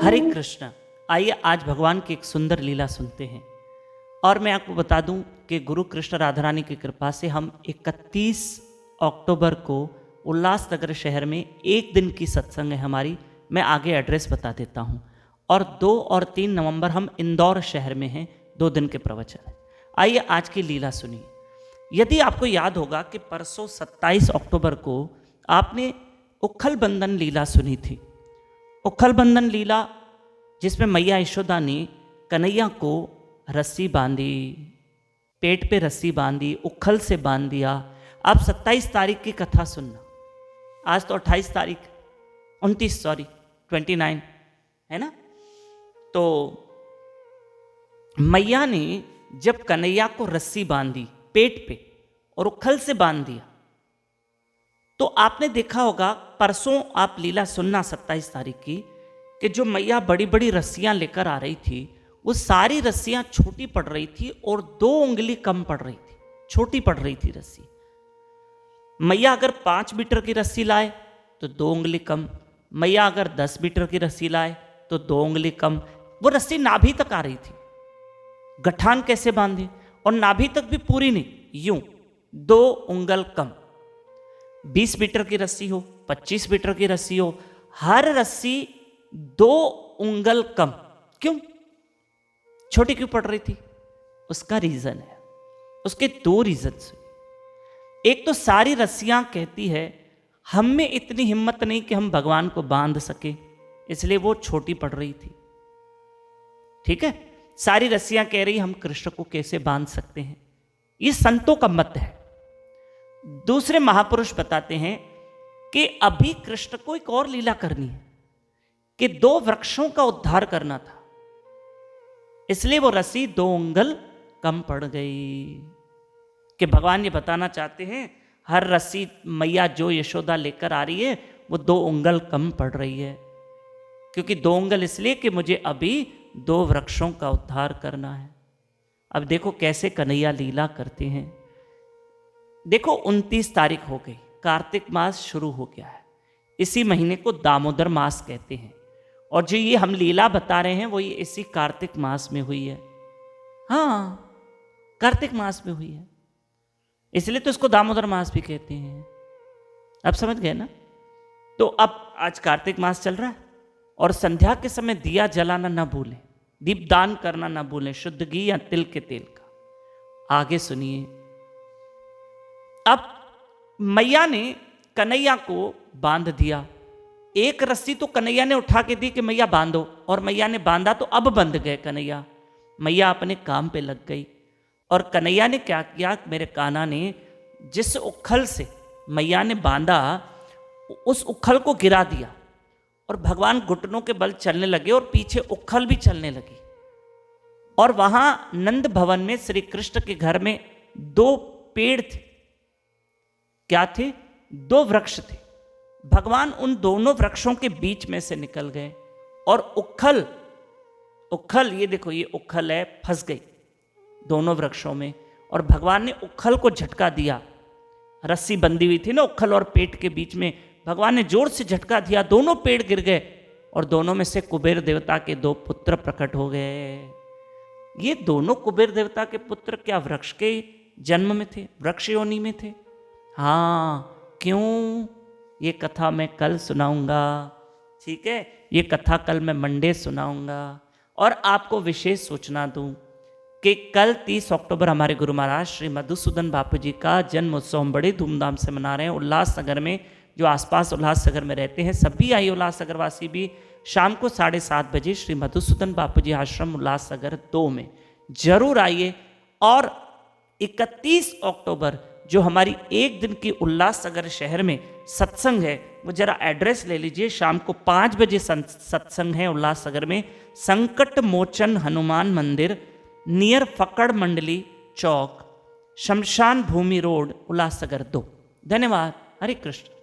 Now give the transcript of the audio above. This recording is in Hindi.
हरे कृष्ण। आइए आज भगवान की एक सुंदर लीला सुनते हैं। और मैं आपको बता दूं कि गुरु कृष्ण राधा रानी की कृपा से हम 31 अक्टूबर को उल्लासनगर शहर में एक दिन की सत्संग है हमारी। मैं आगे एड्रेस बता देता हूं। और 2 और 3 नवंबर हम इंदौर शहर में हैं, 2 दिन के प्रवचन है। आइए आज की लीला सुनिए। यदि आपको याद होगा कि परसों 27 अक्टूबर को आपने उखल बंधन लीला सुनी थी। उखल बंधन लीला जिसमें मैया यशोदा ने कन्हैया को रस्सी बांधी, पेट पे रस्सी बांधी, उखल से बांध दिया। अब 27 तारीख की कथा सुनना। आज तो 28 तारीख, 29 है ना। तो मैया ने जब कन्हैया को रस्सी बांधी पेट पे और उखल से बांध दिया, तो आपने देखा होगा परसों आप लीला सुनना 27 तारीख की, कि जो मैया बड़ी बड़ी रस्सियां लेकर आ रही थी, वो सारी रस्सियां छोटी पड़ रही थी और 2 उंगली कम पड़ रही थी, छोटी पड़ रही थी रस्सी। मैया अगर 5 मीटर की रस्सी लाए तो 2 उंगली कम, मैया अगर 10 मीटर की रस्सी लाए तो 2 उंगली कम। वो रस्सी नाभि तक आ रही थी। गठान कैसे बांधे? और नाभि तक भी पूरी नहीं, यूं 2 उंगल कम। 20 मीटर की रस्सी हो, 25 मीटर की रस्सी हो, हर रस्सी 2 उंगल कम। क्यों छोटी क्यों पड़ रही थी? उसका रीजन है, उसके 2 रीजन। एक तो सारी रस्सियां कहती है हम में इतनी हिम्मत नहीं कि हम भगवान को बांध सके, इसलिए वो छोटी पड़ रही थी। ठीक है, सारी रस्सियां कह रही हम कृष्ण को कैसे बांध सकते हैं। ये संतों का मत है। दूसरे महापुरुष बताते हैं कि अभी कृष्ण को एक और लीला करनी है, कि 2 वृक्षों का उद्धार करना था, इसलिए वो रस्सी 2 उंगल कम पड़ गई। कि भगवान ये बताना चाहते हैं हर रस्सी मैया जो यशोदा लेकर आ रही है वो 2 उंगल कम पड़ रही है। क्योंकि 2 उंगल इसलिए कि मुझे अभी 2 वृक्षों का उद्धार करना है। अब देखो कैसे कन्हैया लीला करते हैं। देखो 29 तारीख हो गई, कार्तिक मास शुरू हो गया है। इसी महीने को दामोदर मास कहते हैं। और जो ये हम लीला बता रहे हैं वो ये इसी कार्तिक मास में हुई है। हाँ, कार्तिक मास में हुई है, इसलिए तो इसको दामोदर मास भी कहते हैं। अब समझ गए ना। तो अब आज कार्तिक मास चल रहा है और संध्या के समय दिया जलाना ना भूलें, दीपदान करना ना भूलें, शुद्ध घी या तिल के तेल का। आगे सुनिए। अब मैया ने कन्हैया को बांध दिया। एक रस्सी तो कन्हैया ने उठा के दी कि मैया बांधो, और मैया ने बांधा तो अब बंध गए कन्हैया। मैया अपने काम पे लग गई। और कन्हैया ने क्या किया, मेरे कान्हा ने जिस उखल से मैया ने बांधा उस उखल को गिरा दिया, और भगवान घुटनों के बल चलने लगे और पीछे उखल भी चलने लगी। और वहां नंद भवन में श्री कृष्ण के घर में 2 पेड़ थे। क्या थे? 2 वृक्ष थे। भगवान उन दोनों वृक्षों के बीच में से निकल गए और उखल ये देखो, ये उखल है, फंस गई दोनों वृक्षों में। और भगवान ने उखल को झटका दिया। रस्सी बंधी हुई थी ना उखल और पेट के बीच में, भगवान ने जोर से झटका दिया, दोनों पेड़ गिर गए और दोनों में से कुबेर देवता के 2 पुत्र प्रकट हो गए। ये दोनों कुबेर देवता के पुत्र क्या वृक्ष के जन्म में थे, वृक्ष योनि में थे? हाँ, क्यों? ये कथा मैं कल सुनाऊंगा। ठीक है, ये कथा कल मैं मंडे सुनाऊंगा। और आपको विशेष सूचना दूं कि कल 30 अक्टूबर हमारे गुरु महाराज श्री मधुसूदन बापू जी का जन्म उत्सव हम बड़े धूमधाम से मना रहे हैं उल्लासनगर में। जो आसपास उल्लासनगर में रहते हैं सभी आइए, उल्लासनगर वासी भी। शाम को 7:30 बजे श्री मधुसूदन बापू जी आश्रम उल्लासनगर 2 में जरूर आइए। और 31 अक्टूबर जो हमारी एक दिन की उल्लासनगर शहर में सत्संग है, वो जरा एड्रेस ले लीजिए। शाम को 5 बजे सत्संग है उल्लासनगर में, संकट मोचन हनुमान मंदिर, नियर फकड़ मंडली चौक, शमशान भूमि रोड, उल्लासनगर 2। धन्यवाद। हरे कृष्ण।